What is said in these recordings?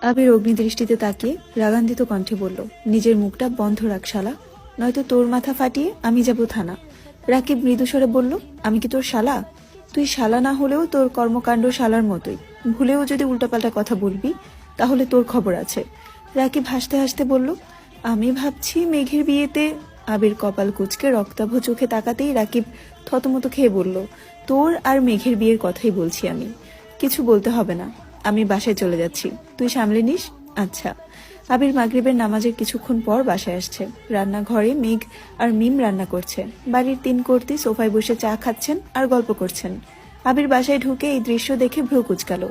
আবির অগ্নিদৃষ্টিতে তাকিয়ে রাগান্বিত কণ্ঠে বলল, নিজের মুখটা বন্ধ রাখ শালা, নয়তো তোর মাথা ফাটিয়ে আমি যাব থানা। রাকিব মৃদুস্বরে বলল, আমি কি তোর শালা? তুই শালা না হলেও তোর কর্মকাণ্ড শালার মতোই, ভুলেও যদি উল্টাপাল্টা কথা বলবি তাহলে তোর খবর আছে। রাকিব হাসতে হাসতে বলল, আমি ভাবছি মেঘের বিয়েতে। আবির কপাল কুঁচকে রক্তাভ চোখে তাকাতেই রাকিব থতমত খেয়ে বলল, তোর আর মেঘের বিয়ের কথাই বলছি আমি। কিছু বলতে হবে না, আমি বাসায় চলে যাচ্ছি, তুই সামলে নিস। আচ্ছা। আবির মাগরিবের নামাজের কিছুক্ষণ পর বাসায় আসছে। রান্নাঘরে মেঘ আর মিম রান্না করছে। বাড়ির 3 কর্তি সোফায় বসে চা খাচ্ছেন আর গল্প করছেন। আবির বাসায় ঢুকে এই দৃশ্য দেখে ভ্রু কুচকালো।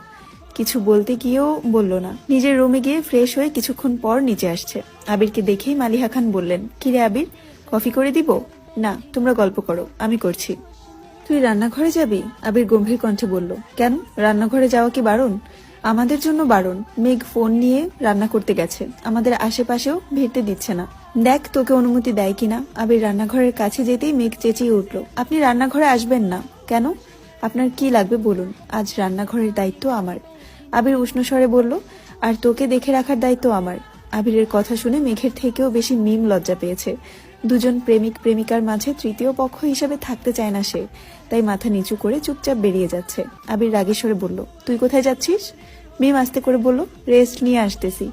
কিছু বলতে গিয়েও বলল না। নিজের রুমে গিয়ে ফ্রেশ হয়ে কিছুক্ষণ পর নিচে আসছে। আবিরকে দেখেই মালিহা খান বললেন, কিরে আবির, কফি করে দিব? না, তোমরা গল্প করো, আমি করছি। তুই রান্নাঘরে যাবি? আবির গম্ভীর কণ্ঠে বলল। কেন, রান্নাঘরে যাওয়া কি বারণ? আমাদের জন্য বারণ। মেঘ ফোন নিয়ে রান্না করতে গেছে, আমাদের আশেপাশেও ভিড়তে দিচ্ছে না। দেখ তোকে অনুমতি দেয় কিনা। আবির রান্নাঘরের কাছে যেতেই মেঘ চেঁচিয়ে উঠল, আপনি রান্নাঘরে আসবেন না। কেন? আপনার কি লাগবে বলুন, আজ রান্নাঘরের দায়িত্ব আমার। আবির উষ্ণ স্বরে বলল, আর তোকে দেখে রাখার দায়িত্ব আমার। আবিরের কথা শুনে মেঘের থেকেও বেশি মিম লজ্জা পেয়েছে। দুজন প্রেমিক প্রেমিকার মাঝে তৃতীয় পক্ষ হিসেবে থাকতে চায় না সে, তাই মাথা নিচু করে চুপচাপ বেরিয়ে যাচ্ছে। আবির রাগেশ্বরে বলল, তুই কোথায় যাচ্ছিস? মিম আস্তে করে বলল, রেস্ট নিয়ে আসতেছি।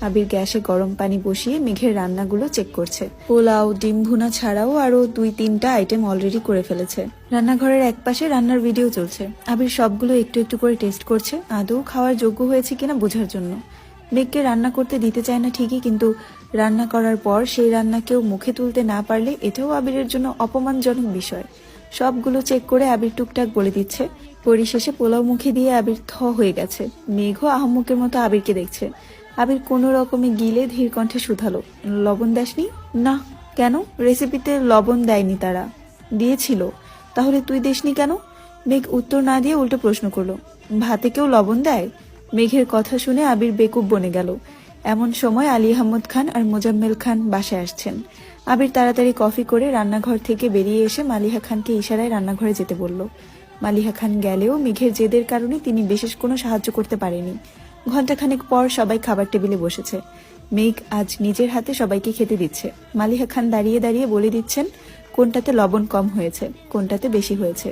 আবির গ্যাসে গরম পানি বসিয়ে মেঘের রান্নাগুলো চেক করছে। পোলাও, ডিম ভুনা ছাড়াও আরো 2-3টা আইটেম অলরেডি করে ফেলেছে। রান্নাঘরের একপাশে রান্নার ভিডিও চলছে। আবির সবগুলো একটু একটু করে টেস্ট করছে, আদৌ খাওয়ার যোগ্য হয়েছে কিনা বোঝার জন্য। মেঘকে রান্না করতে দিতে চায় না ঠিকই, কিন্তু রান্না করার পর সেই রান্না কেউ মুখে তুলতে না পারলে এটাও আবিরের জন্য অপমানজনক বিষয়। সবগুলো চেক করে আবির টুকটাক বলে দিচ্ছে। পরিশেষে পোলাও মুখে দিয়ে আবির থ হয়ে গেছে। মেঘও আহম্মকের মতো আবিরকে দেখছে। আবির কোনো রকমে গিলে ধীর কণ্ঠে শুধালো, লবণ দেসনি? না। কেন? রেসিপিতে লবণ দেয়নি তারা। দিয়েছিল? তাহলে তুই দেসনি কেন? মেঘ উত্তর না দিয়ে উল্টো প্রশ্ন করলো, ভাতে কেউ লবণ দেয়? মেঘের কথা শুনে আবির বেকুব বনে গেল। এমন সময় আলী আহমদ খান আর মোজাম্মেল খান বাসায় আসছেন। আবির তাড়াতাড়ি কফি করে রান্নাঘর থেকে বেরিয়ে এসে মালিহা খানকে ইশারায় রান্নাঘরে যেতে বলল। মালিহা খান গেলেও মেঘের জেদের কারণে তিনি বিশেষ কোনো সাহায্য করতে পারেনি। ঘণ্টাখানেক পর সবাই খাবার টেবিলে বসেছে। মেঘ আজ নিজের হাতে সবাইকে খেতে দিচ্ছে। মালিহা খান দাঁড়িয়ে দাঁড়িয়ে বলে দিচ্ছেন কোনটাতে লবণ কম হয়েছে, কোনটাতে বেশি হয়েছে।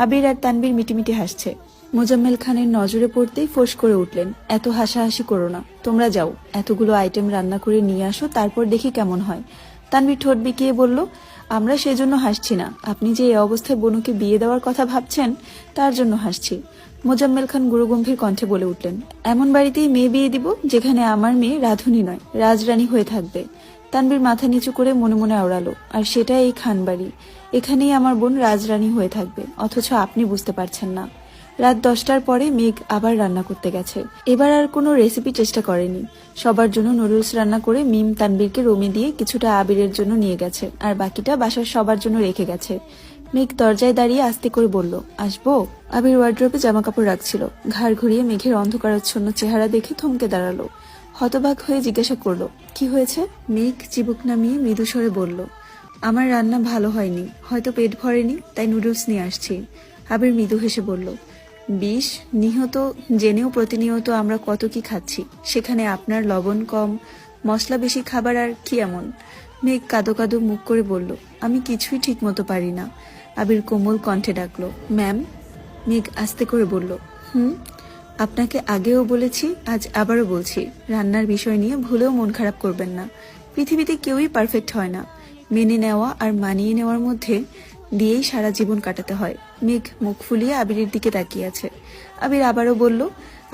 আবির আর তানবীর মিটিমিটি হাসছে। মোজাম্মেল খানের নজরে পড়তেই ফোঁস করে উঠলেন, এত হাসাহাসি করো না, তোমরা যাও, এতগুলো আইটেম রান্না করে নিয়ে আসো, তারপর দেখি কেমন হয়। তানবীর ঠোঁট বিকিয়ে বলল, আমরা সেজন্য হাসছি না, আপনি যে এই অবস্থায় বনুকে বিয়ে দেওয়ার কথা ভাবছেন তার জন্য হাসছি। মোজাম্মেল খান গুরুগম্ভীর কণ্ঠে বলে উঠলেন, এমন বাড়িতেই মেয়ে বিয়ে দিব যেখানে আমার মেয়ে রাধুনী নয়, রাজরানী হয়ে থাকবে। তানবীর মাথা নিচু করে মনে মনে আওড়ালো, আর সেটা এই খান বাড়ি, এখানেই আমার বোন রাজরানী হয়ে থাকবে, অথচ আপনি বুঝতে পারছেন না। রাত 10টার পরে মেঘ আবার রান্না করতে গেছে। এবার আর কোনো রেসিপি চেষ্টা করেনি। সবার জন্য নুডলস রান্না করে মিম তানবীরকে রুমে দিয়ে কিছুটা আবিরের জন্য নিয়ে গেছে, আর বাকিটা বাসার সবার জন্য রেখে গেছে। মেঘ দরজায় দাঁড়িয়ে আস্তে করে বলল, আসবো? আবির ওয়ার্ড্রোবে জামা কাপড় রাখছিল। ঘাড় ঘুরিয়ে মেঘের অন্ধকারাচ্ছন্ন চেহারা দেখে থমকে দাঁড়ালো। হতবাক হয়ে জিজ্ঞাসা করলো, কি হয়েছে? মেঘ চিবুক নামিয়ে মৃদুস্বরে বলল, আমার রান্না ভালো হয়নি, হয়তো পেট ভরেনি, তাই নুডলস নিয়ে আসছি। আবির মৃদু হেসে বলল, বিষ নিহত জেনেও প্রতিনিয়ত আমরা কত কি খাচ্ছি, সেখানে আপনার লবণ কম, মশলা বেশি খাবার আর কি এমন? মেঘ কাদো কাদো মুখ করে বলল, আমি কিছুই ঠিক মতো পারি না। আবির কোমল কণ্ঠে ডাকলো, ম্যাম। মেঘ আস্তে করে বলল, আপনাকে আগেও বলেছি, আজ আবারও বলছি, রান্নার বিষয় নিয়ে ভুলেও মন খারাপ করবেন না। পৃথিবীতে কেউই পারফেক্ট হয় না, মেনে নেওয়া আর মানিয়ে নেওয়ার মধ্যে দিয়েই সারা জীবন কাটাতে হয়। মেঘ মুখ ফুলিয়ে আবিরের দিকে তাকিয়ে আছে। আবির আবারও বলল,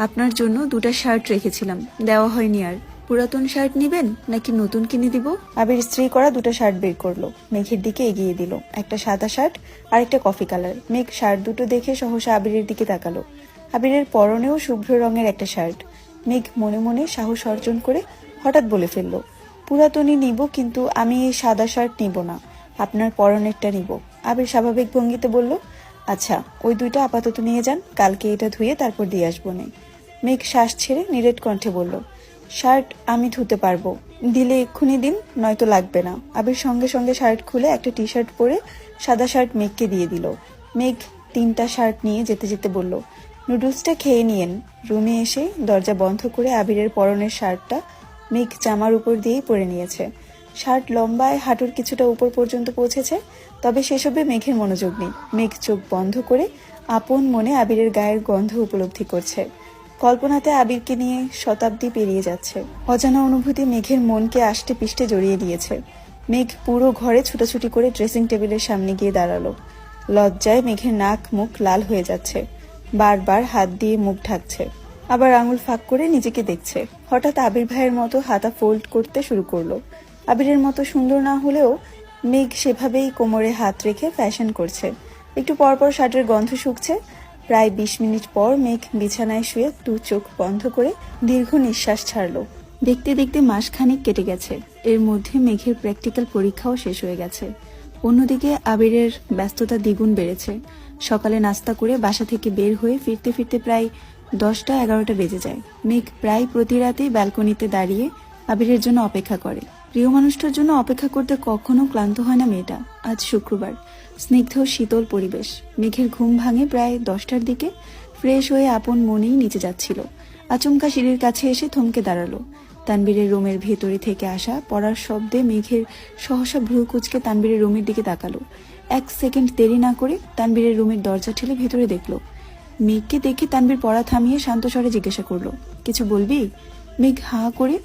আপনার জন্য 2টা শার্ট রেখেছিলাম, দেওয়া হয়নি আর। পুরাতন শার্ট নিবেন নাকি নতুন কিনে দিব? আবির ইস্ত্রি করা 2টা শার্ট বের করলো, মেঘের দিকে এগিয়ে দিল। একটা সাদা শার্ট আর একটা কফি কালার। মেঘ শার্ট দুটো দেখে সহসা আবিরের দিকে তাকালো। আবিরের পরনেও শুভ্র রঙের একটা শার্ট। মেঘ মনে মনে সাহস অর্জন করে হঠাৎ বলে ফেলল, পুরাতনই নিব, কিন্তু আমি এই সাদা শার্ট নিব না, আপনার পরনেরটা নিব। আবির স্বাভাবিক ভঙ্গিতে বলল, আচ্ছা, ওই 2টা আপাতত নিয়ে যান, কালকে এটা ধুয়ে তারপর দিয়ে আসবো নে। মেঘ শ্বাস ছেড়ে নিরেট কণ্ঠে বলল, শার্ট আমি ধুতে পারবো, দিলে এক্ষুনি দিন, নয়তো লাগবে না। আবির সঙ্গে সঙ্গে শার্ট খুলে একটা টি শার্ট পরে সাদা শার্ট মেঘকে দিয়ে দিল। মেঘ 3টা শার্ট নিয়ে যেতে যেতে বলল, নুডলসটা খেয়ে নিয়েন। রুমে এসে দরজা বন্ধ করে আবিরের পরনের শার্টটা মেঘ জামার উপর দিয়েই পরে নিয়েছে। শার্ট লম্বায় হাঁটুর কিছুটা উপর পর্যন্ত পৌঁছেছে, তবে সেসবে মেঘের মনোযোগ নেই। মেঘ চোখ বন্ধ করে আপন মনে আবিরের গায়ের গন্ধ উপলব্ধি করছে। কল্পনাতে আবিরকে নিয়ে শতাব্দী পেরিয়ে যাচ্ছে। অজানা অনুভূতি মেঘের মনকে আষ্টে পিষ্টে জড়িয়ে দিয়েছে। মেঘ পুরো ঘরে ছুটাছুটি করে ড্রেসিং টেবিলের সামনে গিয়ে দাঁড়ালো। লজ্জায় মেঘের নাক মুখ লাল হয়ে যাচ্ছে। বারবার হাত দিয়ে মুখ ঢাকছে, আবার আঙুল ফাঁক করে নিজেকে দেখছে। হঠাৎ আবির ভাইয়ের মতো হাতা ফোল্ড করতে শুরু করলো। আবিরের মতো সুন্দর না হলেও মেঘ সেভাবেই কোমরে হাত রেখে ফ্যাশন করছে। একটু পরপর শার্টের গন্ধ শুকছে। প্রায় 20 মিনিট পর মেঘ বিছানায় শুয়ে চোখ বন্ধ করে দীর্ঘ নিঃশ্বাস ছাড়লো। দেখতে দেখতে মাসখানেক কেটে গেছে। এর মধ্যে মেঘের প্র্যাকটিক্যাল পরীক্ষাও শেষ হয়ে গেছে। অন্যদিকে আবিরের ব্যস্ততা দ্বিগুণ বেড়েছে। সকালে নাস্তা করে বাসা থেকে বের হয়ে ফিরতে ফিরতে প্রায় 10টা-11টা বেজে যায়। মেঘ প্রায় প্রতি রাতেই ব্যালকনিতে দাঁড়িয়ে আবিরের জন্য অপেক্ষা করে। প্রিয় মানুষটার জন্য অপেক্ষা করতে কখনো ক্লান্ত হয় না মেয়েটা। আজ শুক্রবার, স্নিগ্ধ শীতল পরিবেশ। মেঘের ঘুম ভাঙে প্রায় 10টার দিকে। ফ্রেশ হয়ে আপন মনেই নিচে যাচ্ছিল। আচমকা সিঁড়ির কাছে এসে থমকে দাঁড়ালো। তানবীরের রুমের ভেতরে থেকে আসা পড়ার শব্দে মেঘের সহসা ভ্রু কুচকে তানবীরের রুমের দিকে তাকালো। 1 সেকেন্ড দেরি না করে তানবীরের রুমের দরজা ঠেলে ভেতরে দেখলো। মেঘকে দেখে তানবীর পড়া থামিয়ে শান্ত স্বরে জিজ্ঞাসা করলো, কিছু বলবি? মেঘ হাঁ করে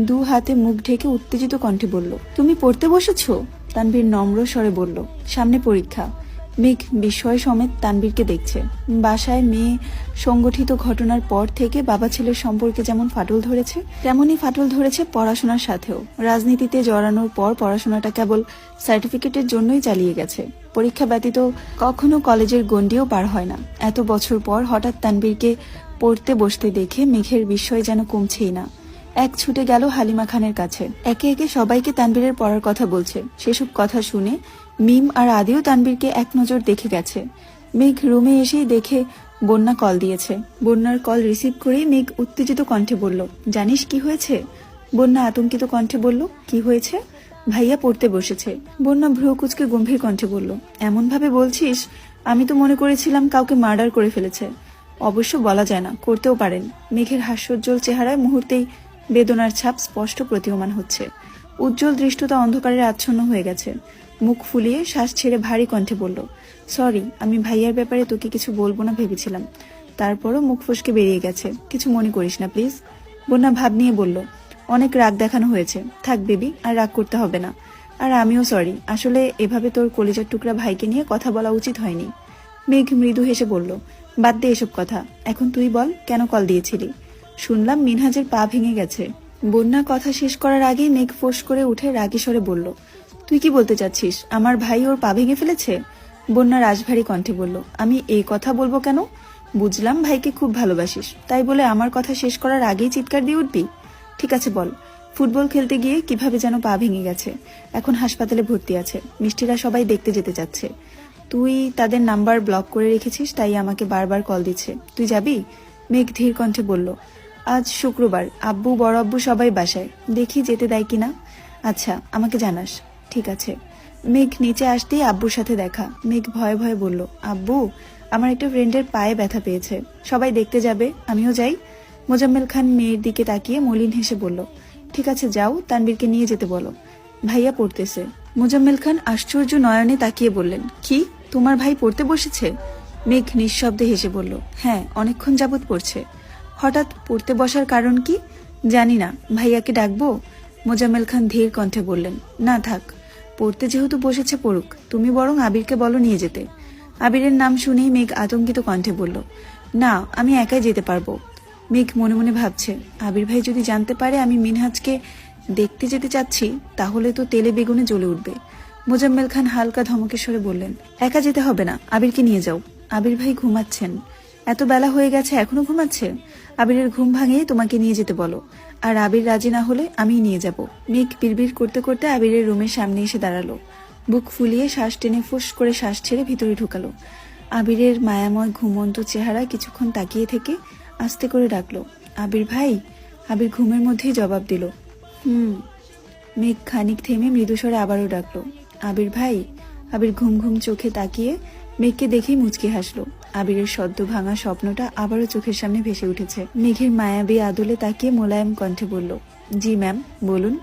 2 হাতে মুখ ঢেকে উত্তেজিত কণ্ঠে বলল, তুমি পড়তে বসেছো? তানবীর নম্র স্বরে বলল, সামনে পরীক্ষা। মেঘ বিস্ময় সমেত তানবীরকে দেখছে। বাসায় মেয়ে সংগঠিত ঘটনার পর থেকে বাবা ছেলের সম্পর্কে যেমন ফাটল ধরেছে, তেমনই ফাটল ধরেছে পড়াশোনার সাথেও। রাজনীতিতে জড়ানোর পর পড়াশোনাটা কেবল সার্টিফিকেটের জন্যই চালিয়ে গেছে। পরীক্ষা ব্যতীত কখনো কলেজের গণ্ডিও পার হয় না। এত বছর পর হঠাৎ তানবীরকে পড়তে বসতে দেখে মেঘের বিস্ময় যেন কমছেই না। এক ছুটে গেল হালিমা খানের কাছে। একে একে সবাইকে তানবীরের পড়ার কথা বলছে। সেসব কথা শুনে মিম আর আদিও তানবীরকে এক নজর দেখে গেছে। মেঘ রুমে এসেই দেখে বন্যা কল দিয়েছে। বন্যার কল রিসিভ করেই মেঘ উত্তেজিত কণ্ঠে বলল, জানিস কি হয়েছে? বন্যা আতঙ্কিত কণ্ঠে বলল, কি হয়েছে? ভাইয়া পড়তে বসেছে। বন্যা ভ্রু কুচকে গম্ভীর কণ্ঠে বলল, এমন ভাবে বলছিস, আমি তো মনে করেছিলাম কাউকে মার্ডার করে ফেলেছে। অবশ্য বলা যায় না, করতেও পারেন। মেঘের হাস্যোজ্জ্বল চেহারায় মুহূর্তেই বেদনার ছাপ স্পষ্ট প্রতীয়মান হচ্ছে। উজ্জ্বল দৃষ্টতা অন্ধকারে আচ্ছন্ন হয়ে গেছে। মুখ ফুলিয়ে শ্বাস ছেড়ে ভারী কণ্ঠে বলল, সরি, আমি ভাইয়ার ব্যাপারে তোকে কিছু বলবো না ভেবেছিলাম, তারপরও মুখ ফসকে বেরিয়ে গেছে। কিছু মনে করিস না প্লিজ। বন্যা ভাব নিয়ে বলল, অনেক রাগ দেখানো হয়েছে, থাক বেবি, আর রাগ করতে হবে না। আর আমিও সরি, আসলে এভাবে তোর কলিজার টুকরা ভাইকে নিয়ে কথা বলা উচিত হয়নি। মেঘ মৃদু হেসে বলল, বাদ দে এসব কথা, এখন তুই বল কেন কল দিয়েছিলি? শুনলাম মিনহাজের পা ভেঙে গেছে। বন্যা কথা শেষ করার আগেই মেঘ ফোঁস করে উঠে রাগী স্বরে বলল, তুই কি বলতে চাচ্ছিস, আমার ভাই ওর পা ভেঙে ফেলেছে? বন্যা রাজভারী কণ্ঠে বলল, আমি এই কথা বলবো কেন? বুঝলাম ভাইকে খুব ভালোবাসিস, তাই বলে আমার কথা শেষ করার আগেই চিৎকার দিয়ে উঠবি? ঠিক আছে বল, ফুটবল খেলতে গিয়ে কিভাবে যেন পা ভেঙে গেছে, এখন হাসপাতালে ভর্তি আছে, মিষ্টিরা সবাই দেখতে যেতে যাচ্ছে। তুই তাদের নাম্বার ব্লক করে রেখেছিস, তাই আমাকে বারবার কল দিচ্ছে। তুই যাবি? মেঘ ধীর কণ্ঠে বলল, আজ শুক্রবার, আব্বু বড় আব্বু সবাই বাসায়, দেখি যেতে দেয় কিনা। আচ্ছা, আমাকে জানাস। ঠিক আছে। মেঘ নিচে আসতেই আব্বুর সাথে দেখা। মেঘ ভয়ে ভয়ে বলল, আব্বু, আমার একটা ফ্রেন্ডের পায়ে ব্যথা পেয়েছে, সবাই দেখতে যাবে, আমিও যাই? মোজাম্মেল খান মেয়ের দিকে তাকিয়ে মলিন হেসে বলল, ঠিক আছে যাও, তানবীরকে নিয়ে যেতে বলো, ভাইয়া পড়তেছে। মোজাম্মেল খান আশ্চর্য নয়নে তাকিয়ে বললেন, কি, তোমার ভাই পড়তে বসেছে? মেঘ নিঃশব্দে হেসে বলল, হ্যাঁ, অনেকক্ষণ যাবৎ পড়ছে। হঠাৎ পড়তে বসার কারণ কি? জানি না, ভাইয়াকে ডাকবো? মোজাম্মেল খান ধীর কণ্ঠে বললেন, না থাক, পড়তে যেহেতু বসেছে পড়ুক, তুমি বরং আবিরকে বলো নিয়ে যেতে। আবিরের নাম শুনেই মেঘ আতঙ্কিত কণ্ঠে বলল, না, আমি একাই যেতে পারবো। মেঘ মনে মনে ভাবছে, আবির ভাই যদি জানতে পারে আমি মিনহাজকে দেখতে যেতে চাচ্ছি, তাহলে তো তেলে বেগুনে জ্বলে উঠবে। মোজাম্মেল খান হালকা ধমকের স্বরে বললেন, একা যেতে হবে না, আবিরকে নিয়ে যাও। আবির ভাই ঘুমাচ্ছেন, এত বেলা হয়ে গেছে এখনো ঘুমাচ্ছে? আবিরের ঘুম ভাঙিয়ে তোমাকে নিয়ে যেতে বলো, আর আবির রাজি না হলে আমিই নিয়ে যাব। মেঘ বিড়বিড় করতে করতে আবিরের রুমের সামনে এসে দাঁড়ালো। বুক ফুলিয়ে শ্বাস টেনে ফুস করে শ্বাস ছেড়ে ভিতরে ঢুকালো। আবিরের মায়াময় ঘুমন্ত চেহারা কিছুক্ষণ তাকিয়ে থেকে আস্তে করে ডাকলো, আবির ভাই। আবির ঘুমের মধ্যেই জবাব দিল, মেঘ খানিক থেমে মৃদুস্বরে আবারও ডাকলো, আবির ভাই। আবির ঘুম ঘুম চোখে তাকিয়ে মেঘকে দেখেই মুচকি হাসলো। আবিরের সদ্য ভাঙা স্বপ্নটা আবারও চোখের সামনে ভেসে উঠেছে। মেঘের মায়াবী আদলে তাকিয়ে মোলায়েম কণ্ঠে বলল, জি ম্যাম, বলুন।